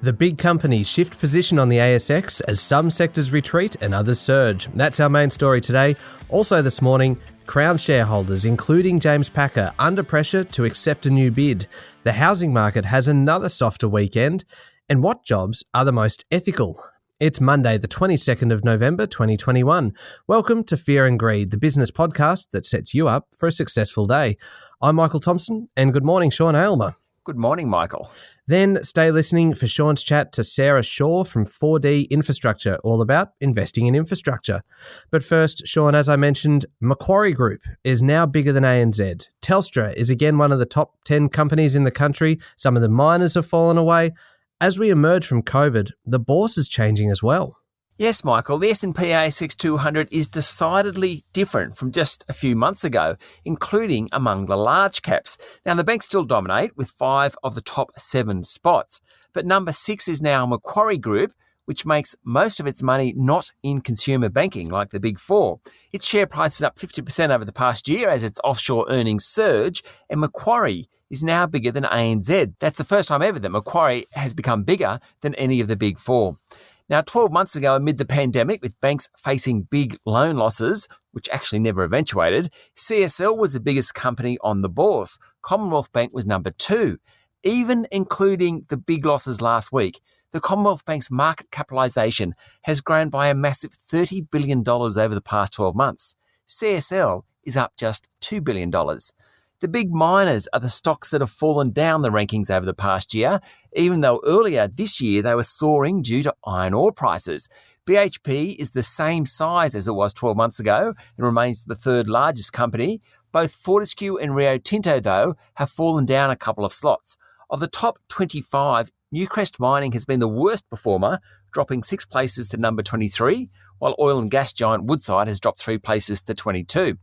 The big companies shift position on the ASX as some sectors retreat and others surge. That's our main story today. Also this morning, Crown shareholders, including James Packer, under pressure to accept a new bid. The housing market has another softer weekend. And what jobs are the most ethical? It's Monday, the 22nd of November, 2021. Welcome to Fear and Greed, the business podcast that sets you up for a successful day. I'm Michael Thompson, and good morning, Sean Aylmer. Good morning, Michael. Then stay listening for Sean's chat to Sarah Shaw from 4D Infrastructure, all about investing in infrastructure. But first, Sean, as I mentioned, Macquarie Group is now bigger than ANZ. Telstra is again one of the top 10 companies in the country. Some of the miners have fallen away. As we emerge from COVID, the bourse is changing as well. Yes, Michael, the S&P ASX 200 is decidedly different from just a few months ago, including among the large caps. Now, the banks still dominate with 5 of the top 7 spots, but number 6 is now Macquarie Group, which makes most of its money not in consumer banking like the Big Four. Its share price is up 50% over the past year as its offshore earnings surge, and Macquarie is now bigger than ANZ. That's the first time ever that Macquarie has become bigger than any of the Big Four. Now, 12 months ago, amid the pandemic, with banks facing big loan losses, which actually never eventuated, CSL was the biggest company on the bourse. Commonwealth Bank was number 2. Even including the big losses last week, the Commonwealth Bank's market capitalisation has grown by a massive $30 billion over the past 12 months. CSL is up just $2 billion. The big miners are the stocks that have fallen down the rankings over the past year, even though earlier this year they were soaring due to iron ore prices. BHP is the same size as it was 12 months ago and remains the third largest company. Both Fortescue and Rio Tinto, though, have fallen down a couple of slots. Of the top 25, Newcrest Mining has been the worst performer, dropping 6 places to number 23, while oil and gas giant Woodside has dropped 3 places to 22.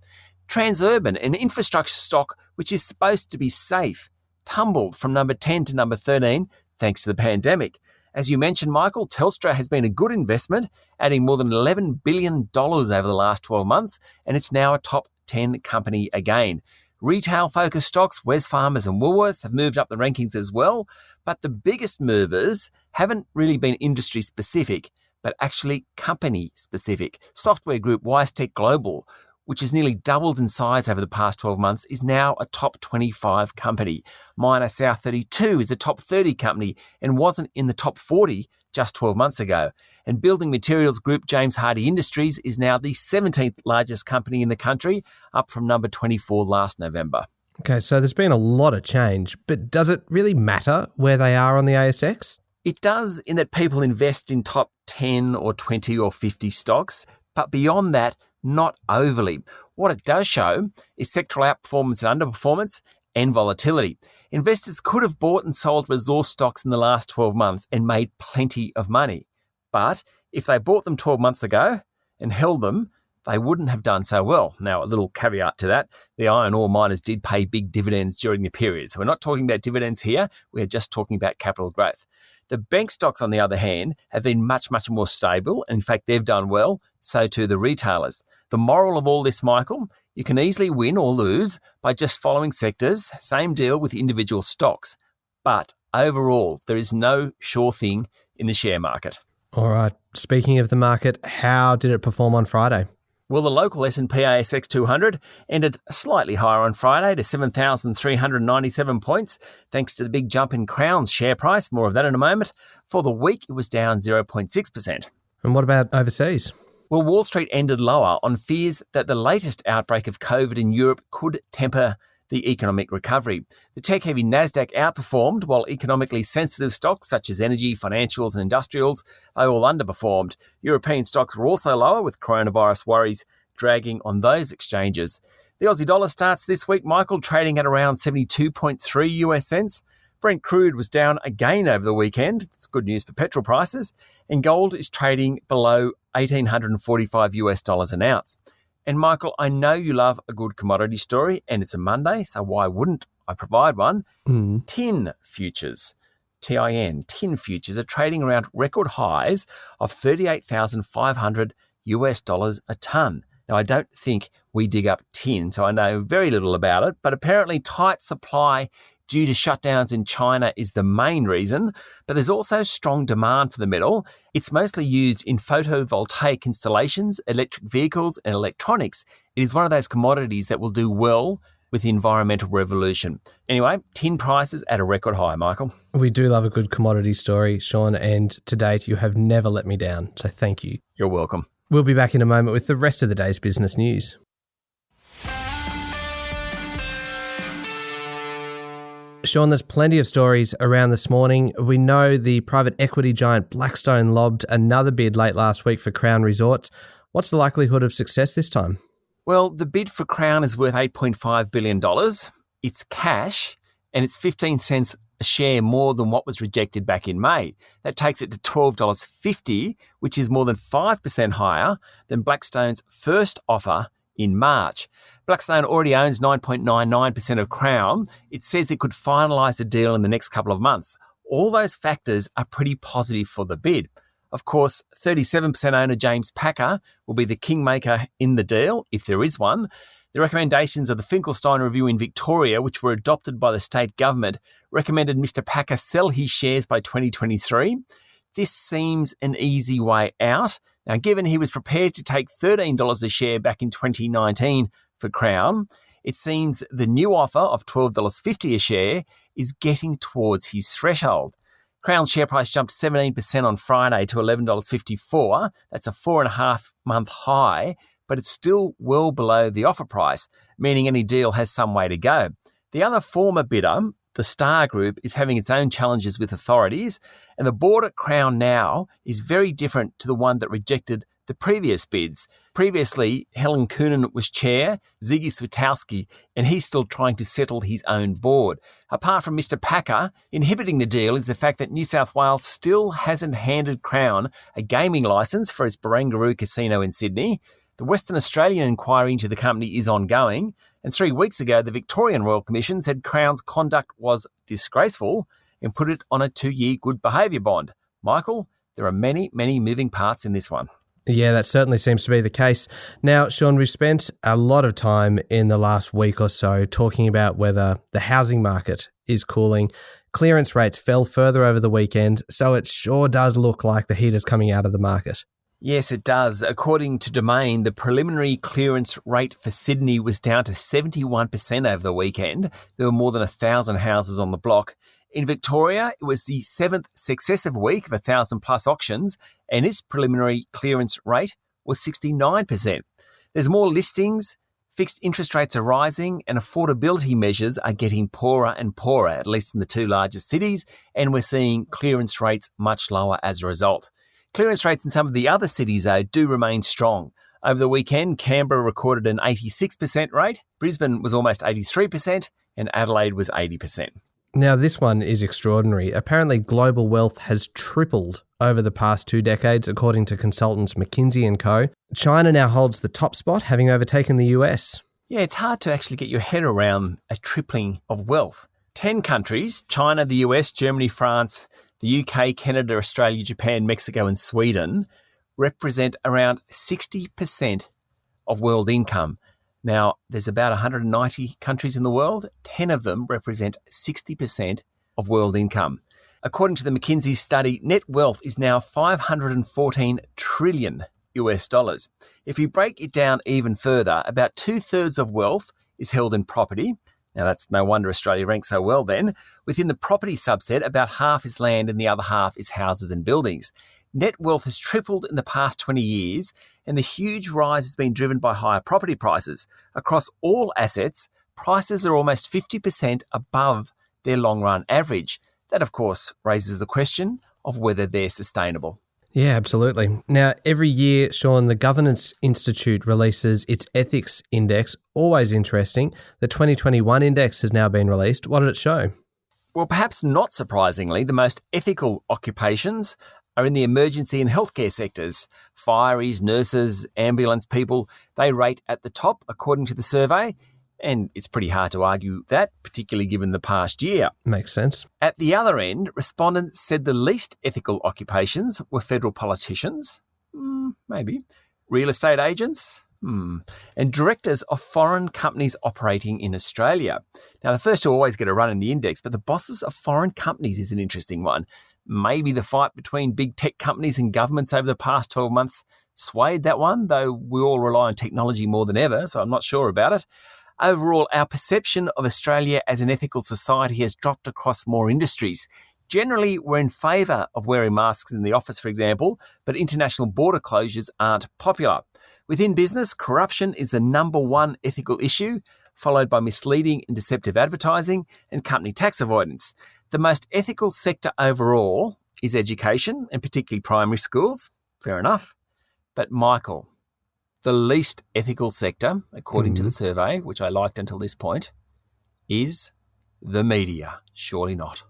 Transurban, an infrastructure stock which is supposed to be safe, tumbled from number 10 to number 13 thanks to the pandemic. As you mentioned, Michael, Telstra has been a good investment, adding more than $11 billion over the last 12 months, and it's now a top 10 company again. Retail-focused stocks, Wesfarmers and Woolworths, have moved up the rankings as well, but the biggest movers haven't really been industry-specific, but actually company-specific. Software group WiseTech Global, which has nearly doubled in size over the past 12 months, is now a top 25 company. Miner South32 is a top 30 company and wasn't in the top 40 just 12 months ago. And building materials group James Hardie Industries is now the 17th largest company in the country, up from number 24 last November. Okay, so there's been a lot of change, but does it really matter where they are on the ASX? It does, in that people invest in top 10 or 20 or 50 stocks, but beyond that, not overly. What it does show is sectoral outperformance and underperformance and volatility. Investors could have bought and sold resource stocks in the last 12 months and made plenty of money. But if they bought them 12 months ago and held them, they wouldn't have done so well. Now, a little caveat to that, the iron ore miners did pay big dividends during the period. So we're not talking about dividends here, we're just talking about capital growth. The bank stocks, on the other hand, have been much, much more stable. In fact, they've done well, so too the retailers. The moral of all this, Michael, you can easily win or lose by just following sectors. Same deal with individual stocks. But overall, there is no sure thing in the share market. All right. Speaking of the market, how did it perform on Friday? Well, the local S&P ASX 200 ended slightly higher on Friday to 7,397 points, thanks to the big jump in Crown's share price. More of that in a moment. For the week, it was down 0.6%. And what about overseas? Well, Wall Street ended lower on fears that the latest outbreak of COVID in Europe could temper the economic recovery. The tech-heavy Nasdaq outperformed, while economically sensitive stocks such as energy, financials and industrials, they all underperformed. European stocks were also lower, with coronavirus worries dragging on those exchanges. The Aussie dollar starts this week, Michael, trading at around 72.3 US cents. Brent crude was down again over the weekend. It's good news for petrol prices. And gold is trading below $1,845 US dollars an ounce. And Michael, I know you love a good commodity story, and it's a Monday, so why wouldn't I provide one? Tin futures, TIN, tin futures are trading around record highs of $38,500 US dollars a tonne. Now, I don't think we dig up tin, so I know very little about it, but apparently tight supply due to shutdowns in China is the main reason, but there's also strong demand for the metal. It's mostly used in photovoltaic installations, electric vehicles and electronics. It is one of those commodities that will do well with the environmental revolution. Anyway, tin prices at a record high, Michael. We do love a good commodity story, Sean, and to date you have never let me down, so thank you. You're welcome. We'll be back in a moment with the rest of the day's business news. Sean, there's plenty of stories around this morning. We know the private equity giant Blackstone lobbed another bid late last week for Crown Resorts. What's the likelihood of success this time? Well, the bid for Crown is worth $8.5 billion. It's cash, and it's 15 cents a share more than what was rejected back in May. That takes it to $12.50, which is more than 5% higher than Blackstone's first offer in March. Blackstone already owns 9.99% of Crown. It says it could finalise the deal in the next couple of months. All those factors are pretty positive for the bid. Of course, 37% owner James Packer will be the kingmaker in the deal, if there is one. The recommendations of the Finkelstein Review in Victoria, which were adopted by the state government, recommended Mr. Packer sell his shares by 2023. This seems an easy way out. Now, given he was prepared to take $13 a share back in 2019 for Crown, it seems the new offer of $12.50 a share is getting towards his threshold. Crown's share price jumped 17% on Friday to $11.54. That's a 4.5-month high, but it's still well below the offer price, meaning any deal has some way to go. The other former bidder, the Star Group, is having its own challenges with authorities, and the board at Crown now is very different to the one that rejected the previous bids. Previously, Helen Coonan was chair, Ziggy Switowski, and he's still trying to settle his own board. Apart from Mr. Packer, inhibiting the deal is the fact that New South Wales still hasn't handed Crown a gaming licence for its Barangaroo Casino in Sydney. The Western Australian inquiry into the company is ongoing, and 3 weeks ago, the Victorian Royal Commission said Crown's conduct was disgraceful and put it on a 2-year good behaviour bond. Michael, there are many, many moving parts in this one. Yeah, that certainly seems to be the case. Now, Sean, we've spent a lot of time in the last week or so talking about whether the housing market is cooling. Clearance rates fell further over the weekend, so it sure does look like the heat is coming out of the market. Yes, it does. According to Domain, the preliminary clearance rate for Sydney was down to 71% over the weekend. There were more than 1,000 houses on the block. In Victoria, it was the 7th successive week of 1,000-plus auctions, and its preliminary clearance rate was 69%. There's more listings, fixed interest rates are rising, and affordability measures are getting poorer and poorer, at least in the 2 largest cities, and we're seeing clearance rates much lower as a result. Clearance rates in some of the other cities, though, do remain strong. Over the weekend, Canberra recorded an 86% rate, Brisbane was almost 83%, and Adelaide was 80%. Now, this one is extraordinary. Apparently, global wealth has tripled over the past 2 decades, according to consultants McKinsey & Co. China now holds the top spot, having overtaken the US. Yeah, it's hard to actually get your head around a tripling of wealth. 10 countries, China, the US, Germany, France, the UK, Canada, Australia, Japan, Mexico and Sweden, represent around 60% of world income. Now, there's about 190 countries in the world. 10 of them represent 60% of world income. According to the McKinsey study, net wealth is now $514 trillion US dollars. If you break it down even further, about 2/3 of wealth is held in property. Now, that's no wonder Australia ranks so well then. Within the property subset, about half is land and the other half is houses and buildings. Net wealth has tripled in the past 20 years, and the huge rise has been driven by higher property prices. Across all assets, prices are almost 50% above their long-run average. That, of course, raises the question of whether they're sustainable. Yeah, absolutely. Now, every year, Sean, the Governance Institute releases its ethics index. Always interesting. The 2021 index has now been released. What did it show? Well, perhaps not surprisingly, the most ethical occupations are in the emergency and healthcare sectors. Fireys, nurses, ambulance people, they rate at the top according to the survey. And it's pretty hard to argue that, particularly given the past year. Makes sense. At the other end, respondents said the least ethical occupations were federal politicians, maybe, real estate agents, And directors of foreign companies operating in Australia. Now, the first two always get a run in the index, but the bosses of foreign companies is an interesting one. Maybe the fight between big tech companies and governments over the past 12 months swayed that one, though we all rely on technology more than ever, so I'm not sure about it. Overall, our perception of Australia as an ethical society has dropped across more industries. Generally, we're in favour of wearing masks in the office, for example, but international border closures aren't popular. Within business, corruption is the number one ethical issue, followed by misleading and deceptive advertising and company tax avoidance. The most ethical sector overall is education, and particularly primary schools. Fair enough. But Michael, the least ethical sector, according to the survey, which I liked until this point, is the media. Surely not.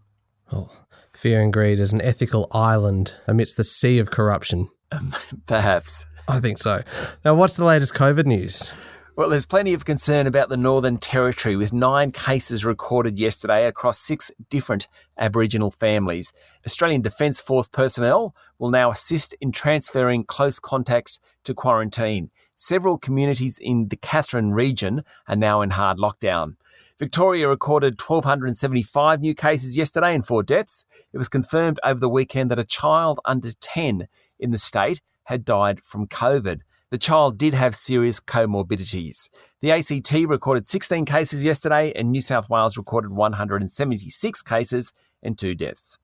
Oh, fear and greed is an ethical island amidst the sea of corruption. Perhaps. I think so. Now, what's the latest COVID news? Well, there's plenty of concern about the Northern Territory, with 9 cases recorded yesterday across 6 different Aboriginal families. Australian Defence Force personnel will now assist in transferring close contacts to quarantine. Several communities in the Katherine region are now in hard lockdown. Victoria recorded 1,275 new cases yesterday and 4 deaths. It was confirmed over the weekend that a child under 10 in the state had died from COVID. The child did have serious comorbidities. The ACT recorded 16 cases yesterday, and New South Wales recorded 176 cases and 2 deaths.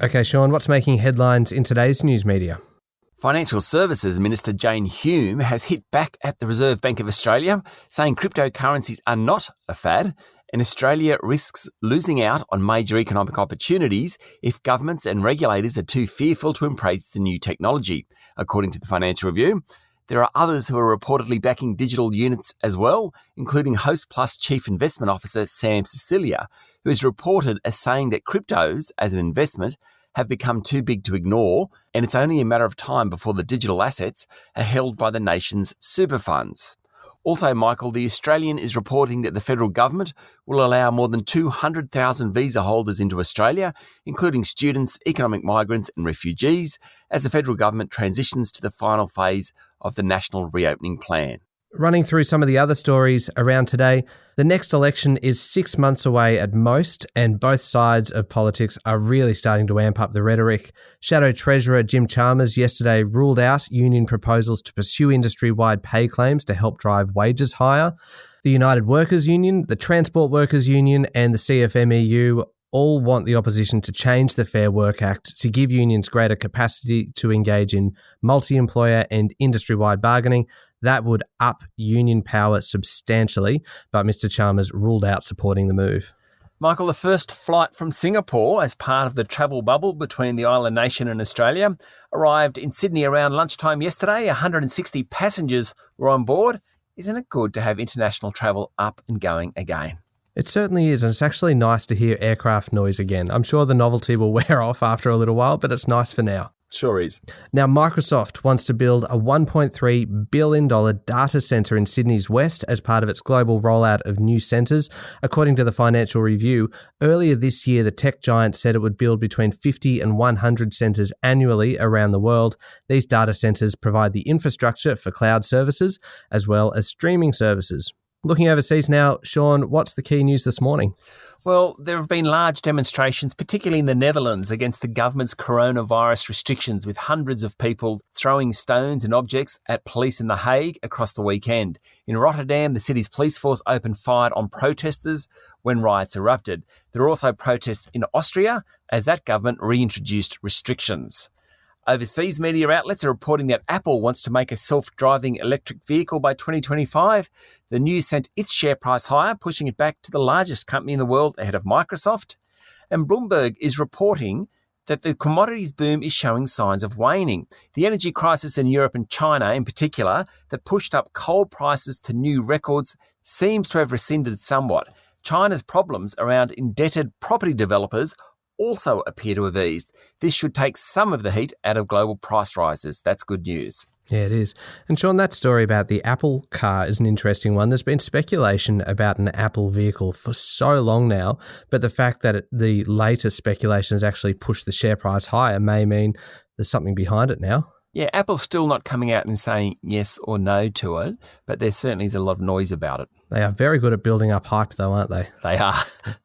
Okay, Sean, what's making headlines in today's news media? Financial Services Minister Jane Hume has hit back at the Reserve Bank of Australia, saying cryptocurrencies are not a fad, and Australia risks losing out on major economic opportunities if governments and regulators are too fearful to embrace the new technology. According to the Financial Review, there are others who are reportedly backing digital units as well, including Host Plus Chief Investment Officer Sam Cecilia, who is reported as saying that cryptos as an investment have become too big to ignore, and it's only a matter of time before the digital assets are held by the nation's super funds. Also, Michael, the Australian is reporting that the federal government will allow more than 200,000 visa holders into Australia, including students, economic migrants and refugees, as the federal government transitions to the final phase of the National Reopening Plan. Running through some of the other stories around today, the next election is 6 months away at most, and both sides of politics are really starting to amp up the rhetoric. Shadow Treasurer Jim Chalmers yesterday ruled out union proposals to pursue industry-wide pay claims to help drive wages higher. The United Workers Union, the Transport Workers Union and the CFMEU all want the opposition to change the Fair Work Act to give unions greater capacity to engage in multi-employer and industry-wide bargaining. That would up union power substantially, but Mr. Chalmers ruled out supporting the move. Michael, the first flight from Singapore as part of the travel bubble between the island nation and Australia arrived in Sydney around lunchtime yesterday. 160 passengers were on board. Isn't it good to have international travel up and going again? It certainly is, and it's actually nice to hear aircraft noise again. I'm sure the novelty will wear off after a little while, but it's nice for now. Sure is. Now, Microsoft wants to build a $1.3 billion data centre in Sydney's west as part of its global rollout of new centres. According to the Financial Review, earlier this year, the tech giant said it would build between 50 and 100 centres annually around the world. These data centres provide the infrastructure for cloud services as well as streaming services. Looking overseas now, Sean, what's the key news this morning? Well, there have been large demonstrations, particularly in the Netherlands, against the government's coronavirus restrictions, with hundreds of people throwing stones and objects at police in The Hague across the weekend. In Rotterdam, the city's police force opened fire on protesters when riots erupted. There are also protests in Austria as that government reintroduced restrictions. Overseas media outlets are reporting that Apple wants to make a self-driving electric vehicle by 2025. The news sent its share price higher, pushing it back to the largest company in the world ahead of Microsoft. And Bloomberg is reporting that the commodities boom is showing signs of waning. The energy crisis in Europe and China in particular that pushed up coal prices to new records seems to have receded somewhat. China's problems around indebted property developers also appear to have eased. This should take some of the heat out of global price rises. That's good news. Yeah, it is. And Sean, that story about the Apple car is an interesting one. There's been speculation about an Apple vehicle for so long now, but the fact that the latest speculation has actually pushed the share price higher may mean there's something behind it now. Yeah, Apple's still not coming out and saying yes or no to it, but there certainly is a lot of noise about it. They are very good at building up hype though, aren't they? They are.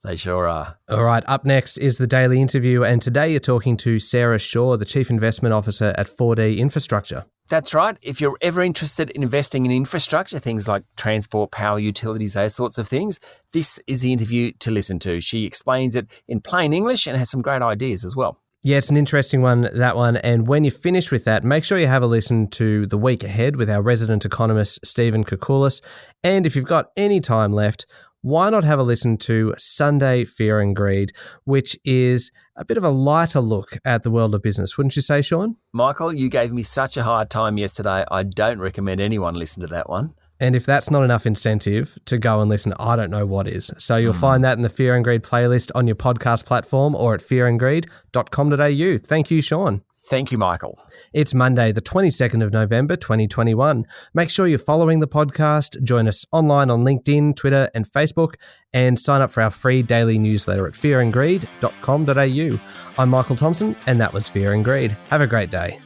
They sure are. All right, up next is the Daily Interview, and today you're talking to Sarah Shaw, the Chief Investment Officer at 4D Infrastructure. That's right. If you're ever interested in investing in infrastructure, things like transport, power, utilities, those sorts of things, this is the interview to listen to. She explains it in plain English and has some great ideas as well. Yeah, it's an interesting one, that one. And when you finish with that, make sure you have a listen to The Week Ahead with our resident economist, Stephen Koukoulas. And if you've got any time left, why not have a listen to Sunday Fear and Greed, which is a bit of a lighter look at the world of business, wouldn't you say, Sean? Michael, you gave me such a hard time yesterday. I don't recommend anyone listen to that one. And if that's not enough incentive to go and listen, I don't know what is. So you'll find that in the Fear and Greed playlist on your podcast platform or at fearandgreed.com.au. Thank you, Sean. Thank you, Michael. It's Monday, the 22nd of November, 2021. Make sure you're following the podcast. Join us online on LinkedIn, Twitter, and Facebook, and sign up for our free daily newsletter at fearandgreed.com.au. I'm Michael Thompson, and that was Fear and Greed. Have a great day.